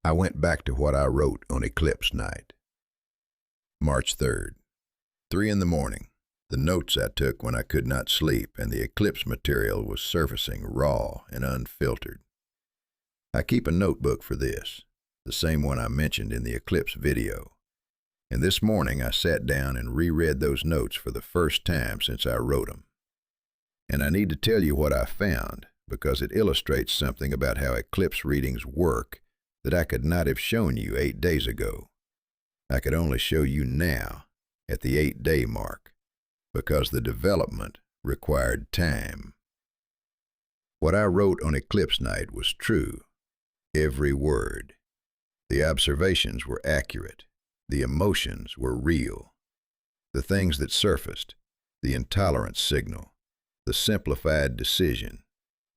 I went back to what I wrote on Eclipse night. March 3rd, 3 in the morning. The notes I took when I could not sleep and the Eclipse material was surfacing raw and unfiltered. I keep a notebook for this, the same one I mentioned in the Eclipse video. And this morning I sat down and reread those notes for the first time since I wrote them. And I need to tell you what I found because it illustrates something about how Eclipse readings work that I could not have shown you 8 days ago. I could only show you now, at the 8-day mark, because the development required time. What I wrote on Eclipse night was true, every word. The observations were accurate. The emotions were real. The things that surfaced, the intolerance signal, the simplified decision,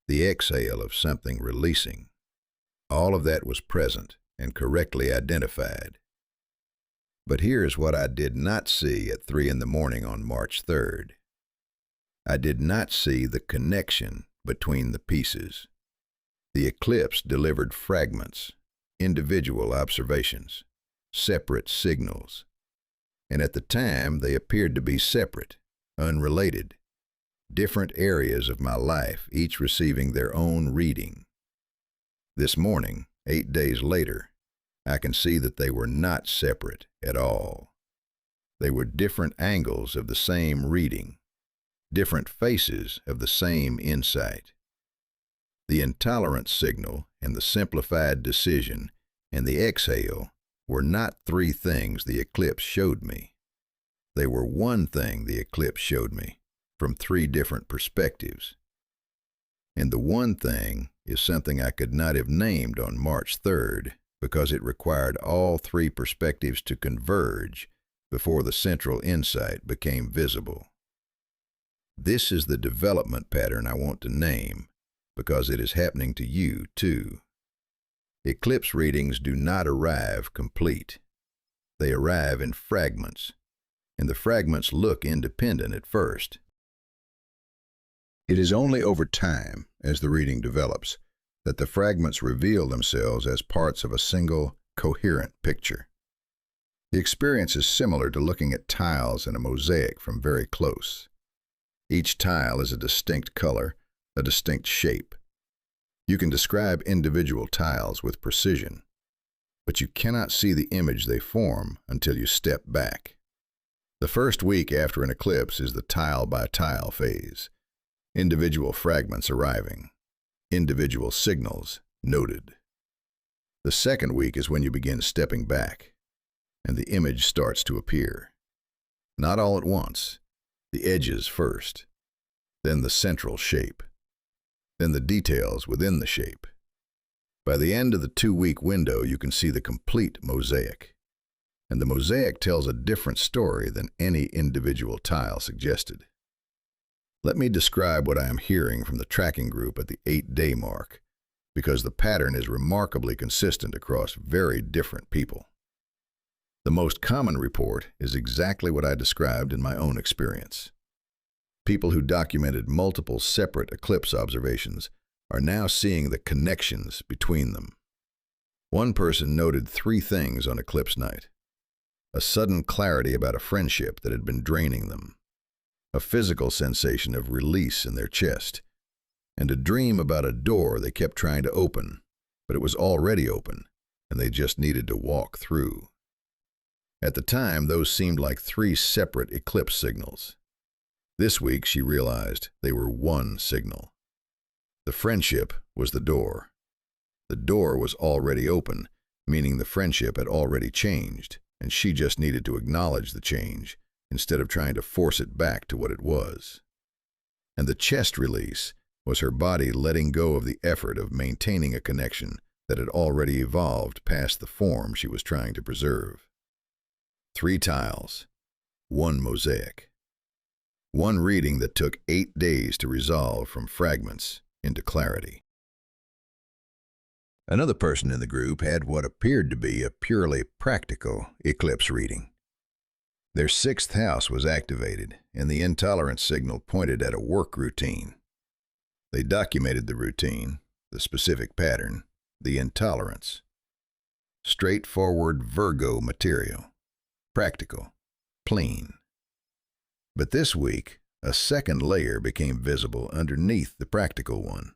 the exhale of something releasing, all of that was present and correctly identified. But here's what I did not see at 3 in the morning on March 3rd. I did not see the connection between the pieces. The eclipse delivered fragments, individual observations, separate signals. And at the time, they appeared to be separate, unrelated, different areas of my life, each receiving their own reading. This morning, 8 days later, I can see that they were not separate at all. They were different angles of the same reading, different faces of the same insight. The intolerance signal and the simplified decision and the exhale were not 3 things the eclipse showed me. They were one thing the eclipse showed me from 3 different perspectives. And the one thing is something I could not have named on March 3rd because it required all 3 perspectives to converge before the central insight became visible. This is the development pattern I want to name because it is happening to you too. Eclipse readings do not arrive complete. They arrive in fragments, and the fragments look independent at first. It is only over time, as the reading develops, that the fragments reveal themselves as parts of a single, coherent picture. The experience is similar to looking at tiles in a mosaic from very close. Each tile is a distinct color, a distinct shape. You can describe individual tiles with precision, but you cannot see the image they form until you step back. The first week after an eclipse is the tile-by-tile phase. Individual fragments arriving, individual signals noted. The second week is when you begin stepping back, and the image starts to appear. Not all at once, the edges first, then the central shape, then the details within the shape. By the end of the 2-week window, you can see the complete mosaic, and the mosaic tells a different story than any individual tile suggested. Let me describe what I am hearing from the tracking group at the 8-day mark, because the pattern is remarkably consistent across very different people. The most common report is exactly what I described in my own experience. People who documented multiple separate eclipse observations are now seeing the connections between them. One person noted 3 things on eclipse night: a sudden clarity about a friendship that had been draining them, a physical sensation of release in their chest, and a dream about a door they kept trying to open, but it was already open, and they just needed to walk through. At the time, those seemed like 3 separate eclipse signals. This week, she realized they were one signal. The friendship was the door. The door was already open, meaning the friendship had already changed, and she just needed to acknowledge the change instead of trying to force it back to what it was. And the chest release was her body letting go of the effort of maintaining a connection that had already evolved past the form she was trying to preserve. 3 tiles, 1 mosaic. 1 reading that took 8 days to resolve from fragments into clarity. Another person in the group had what appeared to be a purely practical eclipse reading. Their 6th house was activated, and the intolerance signal pointed at a work routine. They documented the routine, the specific pattern, the intolerance. straightforward Virgo material, practical, clean. But this week, a second layer became visible underneath the practical one.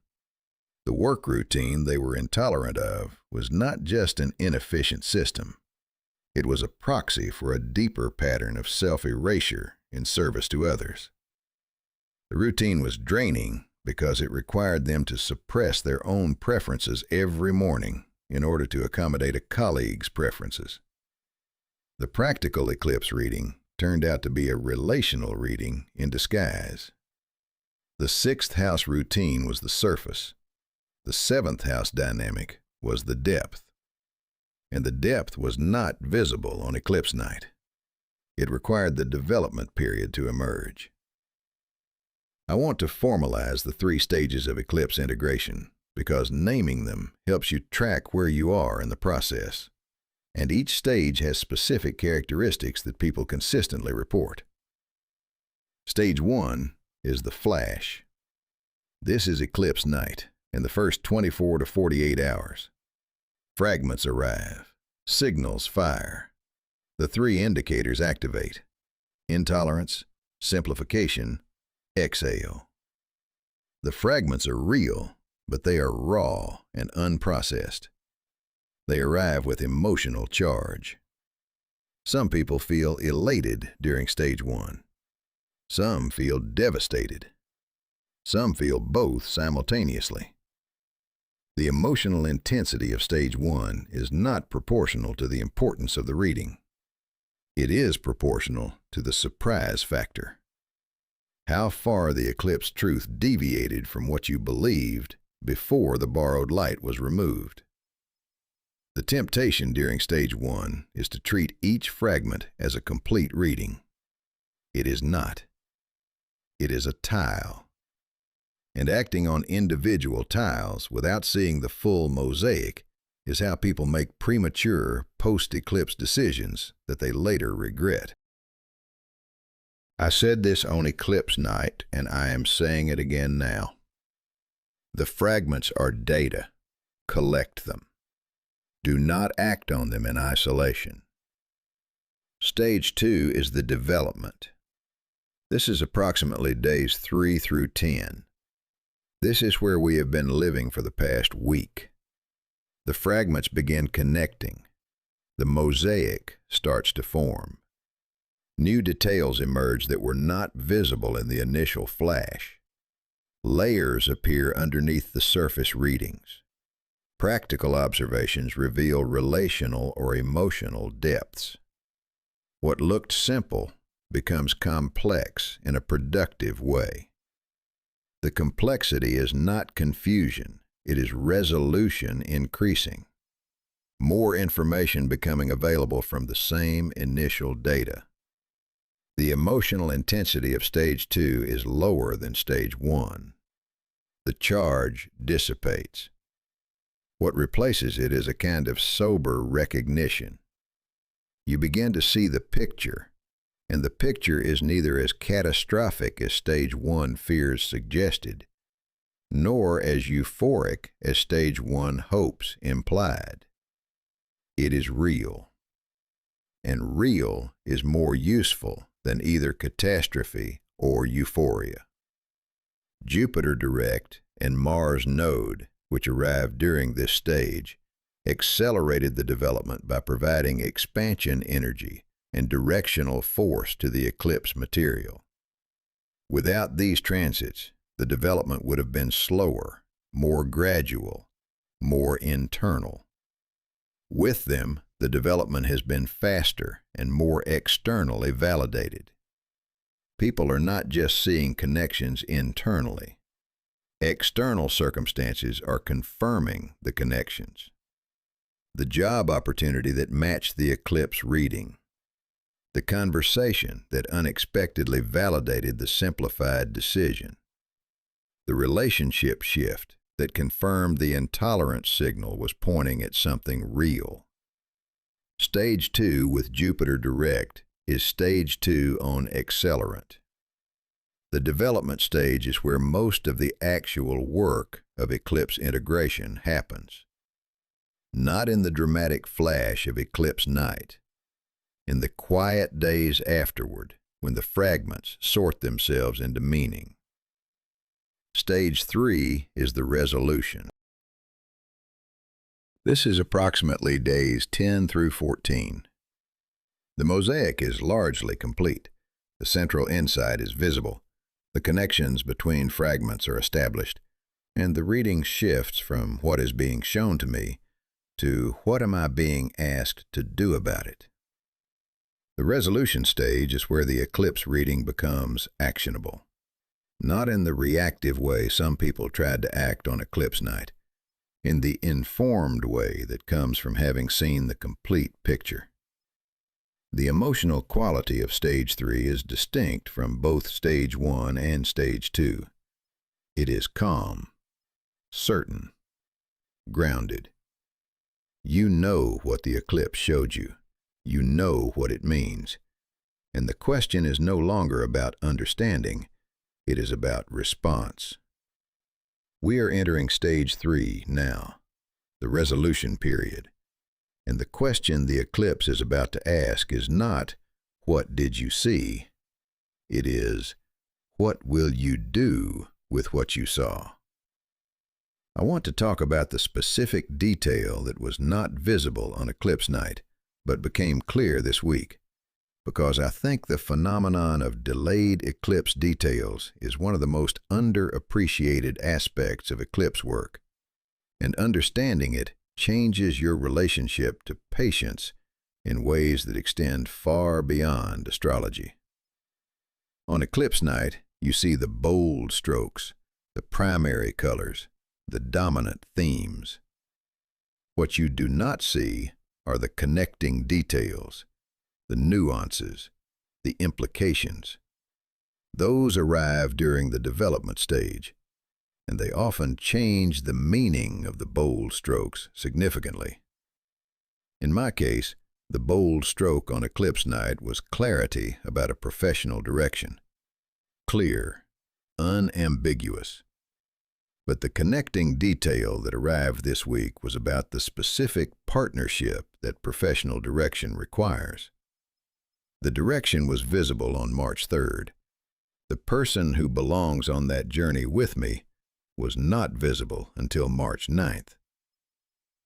The work routine they were intolerant of was not just an inefficient system. It was a proxy for a deeper pattern of self-erasure in service to others. The routine was draining because it required them to suppress their own preferences every morning in order to accommodate a colleague's preferences. The practical eclipse reading turned out to be a relational reading in disguise. The sixth house routine was the surface. The seventh house dynamic was the depth. And the depth was not visible on eclipse night. It required the development period to emerge. I want to formalize the 3 stages of eclipse integration because naming them helps you track where you are in the process. And each stage has specific characteristics that people consistently report. Stage 1 is the flash. This is eclipse night in the first 24 to 48 hours. Fragments arrive. Signals fire. The 3 indicators activate: intolerance, simplification, exhale. The fragments are real, but they are raw and unprocessed. They arrive with emotional charge. Some people feel elated during stage 1. Some feel devastated. Some feel both simultaneously. The emotional intensity of stage 1 is not proportional to the importance of the reading. It is proportional to the surprise factor. How far the eclipse truth deviated from what you believed before the borrowed light was removed. The temptation during stage 1 is to treat each fragment as a complete reading. It is not. It is a tile. And acting on individual tiles without seeing the full mosaic is how people make premature post-eclipse decisions that they later regret. I said this on eclipse night, and I am saying it again now. The fragments are data. Collect them. Do not act on them in isolation. Stage 2 is the development. This is approximately days 3 through 10. This is where we have been living for the past week. The fragments begin connecting. The mosaic starts to form. New details emerge that were not visible in the initial flash. Layers appear underneath the surface readings. Practical observations reveal relational or emotional depths. What looked simple becomes complex in a productive way. The complexity is not confusion, it is resolution increasing. More information becoming available from the same initial data. The emotional intensity of stage 2 is lower than stage 1. The charge dissipates. What replaces it is a kind of sober recognition. You begin to see the picture, and the picture is neither as catastrophic as stage 1 fears suggested, nor as euphoric as stage 1 hopes implied. It is real. And real is more useful than either catastrophe or euphoria. Jupiter direct and Mars node, which arrived during this stage, accelerated the development by providing expansion energy and directional force to the eclipse material. Without these transits, the development would have been slower, more gradual, more internal. With them, the development has been faster and more externally validated. People are not just seeing connections internally. External circumstances are confirming the connections. The job opportunity that matched the eclipse reading. The conversation that unexpectedly validated the simplified decision. The relationship shift that confirmed the intolerance signal was pointing at something real. Stage 2 with Jupiter direct is stage 2 on accelerant. The development stage is where most of the actual work of eclipse integration happens. not in the dramatic flash of eclipse night. In the quiet days afterward, when the fragments sort themselves into meaning. Stage 3 is the resolution. This is approximately days 10 through 14. The mosaic is largely complete. The central insight is visible. The connections between fragments are established, and the reading shifts from what is being shown to me to what am I being asked to do about it. The resolution stage is where the eclipse reading becomes actionable. Not in the reactive way some people tried to act on eclipse night, in the informed way that comes from having seen the complete picture. The emotional quality of Stage 3 is distinct from both Stage 1 and Stage 2. It is calm, certain, grounded. You know what the eclipse showed you. You know what it means. And the question is no longer about understanding. It is about response. We are entering Stage 3 now, the resolution period. And the question the eclipse is about to ask is not, what did you see? It is, what will you do with what you saw? I want to talk about the specific detail that was not visible on eclipse night, but became clear this week, because I think the phenomenon of delayed eclipse details is one of the most underappreciated aspects of eclipse work, and understanding it changes your relationship to patience in ways that extend far beyond astrology. On eclipse night, you see the bold strokes, the primary colors, the dominant themes. What you do not see are the connecting details, the nuances, the implications. Those arrive during the development stage, and they often change the meaning of the bold strokes significantly. In my case, the bold stroke on eclipse night was clarity about a professional direction. Clear, unambiguous. But the connecting detail that arrived this week was about the specific partnership that professional direction requires. The direction was visible on March 3rd. The person who belongs on that journey with me was not visible until March 9th.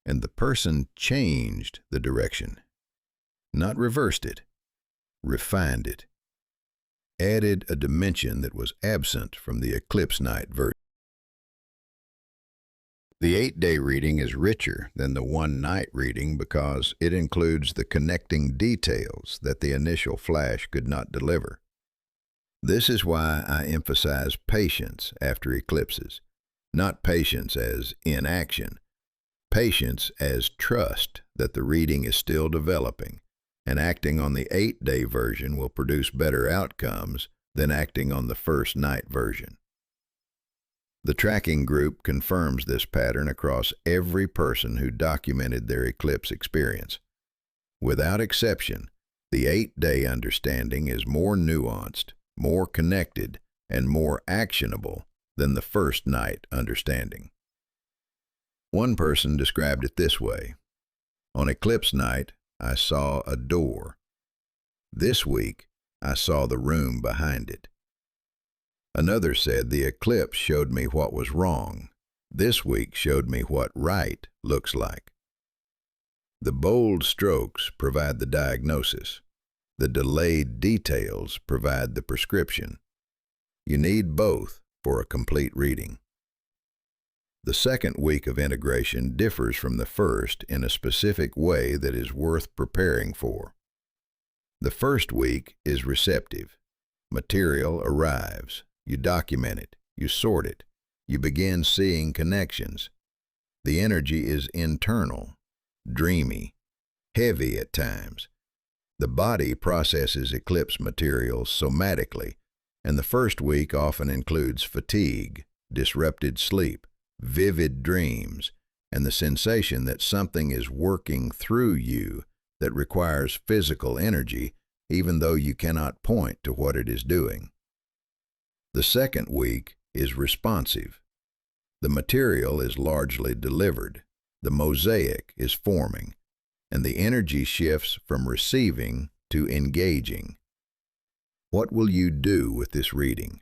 And the person changed the direction, not reversed it, refined it, added a dimension that was absent from the eclipse night version. The 8-day reading is richer than the one-night reading because it includes the connecting details that the initial flash could not deliver. This is why I emphasize patience after eclipses. Not patience as inaction, patience as trust that the reading is still developing, and acting on the 8-day version will produce better outcomes than acting on the first night version. The tracking group confirms this pattern across every person who documented their eclipse experience. Without exception, the 8-day understanding is more nuanced, more connected, and more actionable than the first night understanding. One person described it this way: on eclipse night, I saw a door. This week, I saw the room behind it. Another said the eclipse showed me what was wrong. This week showed me what right looks like. The bold strokes provide the diagnosis. The delayed details provide the prescription. You need both for a complete reading. The second week of integration differs from the first in a specific way that is worth preparing for. The first week is receptive. Material arrives. You document it. You sort it. You begin seeing connections. The energy is internal, dreamy, heavy at times. The body processes eclipse material somatically, and the first week often includes fatigue, disrupted sleep, vivid dreams, and the sensation that something is working through you that requires physical energy, even though you cannot point to what it is doing. The second week is responsive. The material is largely delivered. The mosaic is forming, and the energy shifts from receiving to engaging. What will you do with this reading?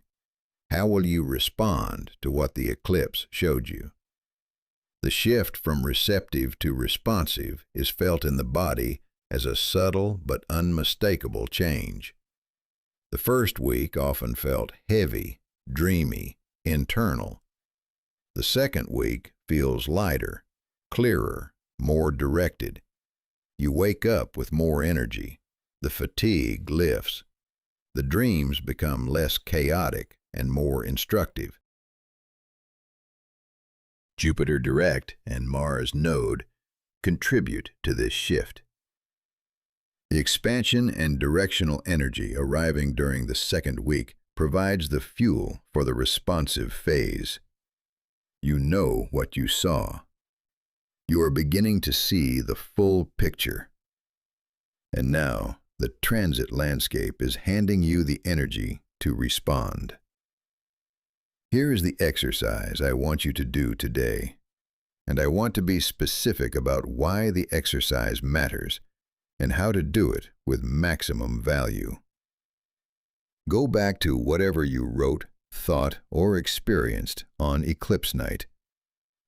How will you respond to what the eclipse showed you? The shift from receptive to responsive is felt in the body as a subtle but unmistakable change. The first week often felt heavy, dreamy, internal. The second week feels lighter, clearer, more directed. You wake up with more energy. The fatigue lifts. The dreams become less chaotic and more instructive. Jupiter direct and Mars node contribute to this shift. The expansion and directional energy arriving during the second week provides the fuel for the responsive phase. You know what you saw. You are beginning to see the full picture. And now, the transit landscape is handing you the energy to respond. Here is the exercise I want you to do today, and I want to be specific about why the exercise matters and how to do it with maximum value. Go back to whatever you wrote, thought, or experienced on eclipse night.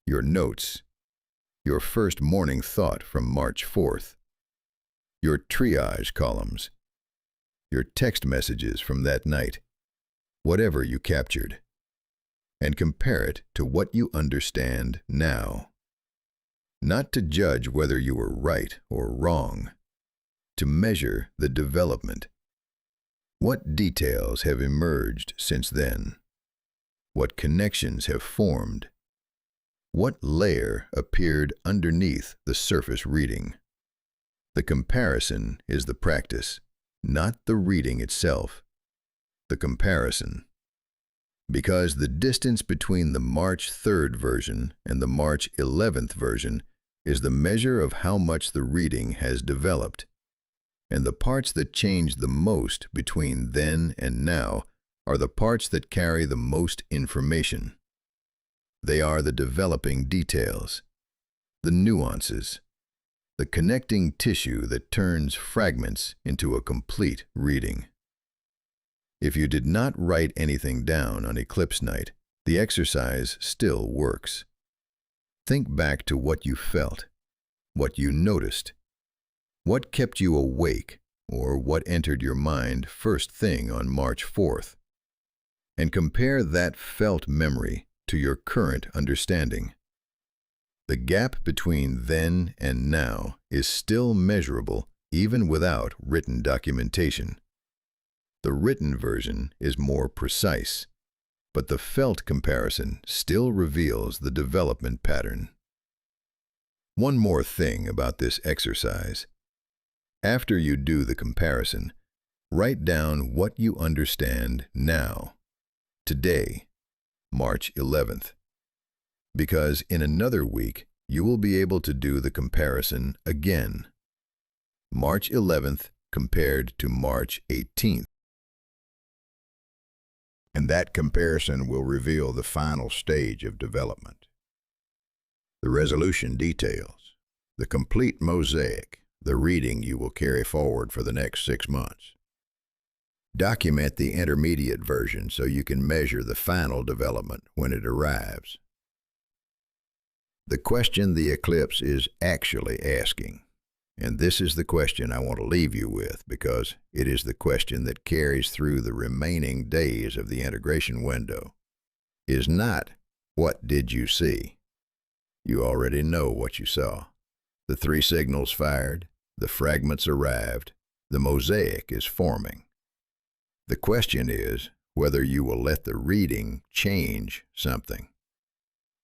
Your notes, your first morning thought from March 4th, your triage columns, your text messages from that night, whatever you captured, and compare it to what you understand now. Not to judge whether you were right or wrong, to measure the development. What details have emerged since then? What connections have formed? What layer appeared underneath the surface reading? The comparison is the practice, not the reading itself. The comparison. Because the distance between the March 3rd version and the March 11th version is the measure of how much the reading has developed. And the parts that change the most between then and now are the parts that carry the most information. They are the developing details, the nuances, the connecting tissue that turns fragments into a complete reading. If you did not write anything down on eclipse night, the exercise still works. Think back to what you felt, what you noticed, what kept you awake, or what entered your mind first thing on March 4th, and compare that felt memory to your current understanding. The gap between then and now is still measurable even without written documentation. The written version is more precise, but the felt comparison still reveals the development pattern. One more thing about this exercise. After you do the comparison, write down what you understand now, today, March 11th, because in another week you will be able to do the comparison again. March 11th compared to March 18th. And that comparison will reveal the final stage of development. The resolution details, the complete mosaic, the reading you will carry forward for the next 6 months. Document the intermediate version so you can measure the final development when it arrives. The question the eclipse is actually asking, and this is the question I want to leave you with because it is the question that carries through the remaining days of the integration window, is not, what did you see? You already know what you saw. The 3 signals fired, the fragments arrived, the mosaic is forming. The question is whether you will let the reading change something.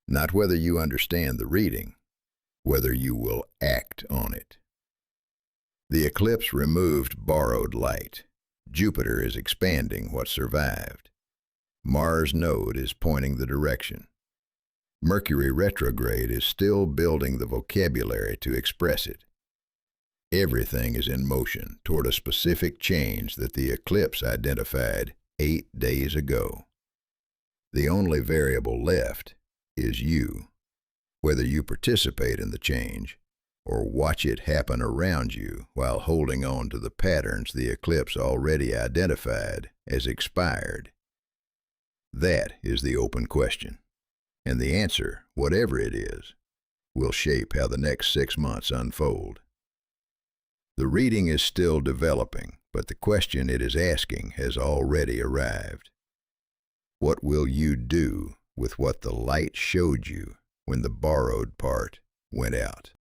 Not whether you understand the reading, whether you will act on it. The eclipse removed borrowed light. Jupiter is expanding what survived. Mars node is pointing the direction. Mercury retrograde is still building the vocabulary to express it. Everything is in motion toward a specific change that the eclipse identified 8 days ago. The only variable left is you. Whether you participate in the change or watch it happen around you while holding on to the patterns the eclipse already identified as expired, that is the open question. And the answer, whatever it is, will shape how the next 6 months unfold. The reading is still developing, but the question it is asking has already arrived. What will you do with what the light showed you when the borrowed part went out?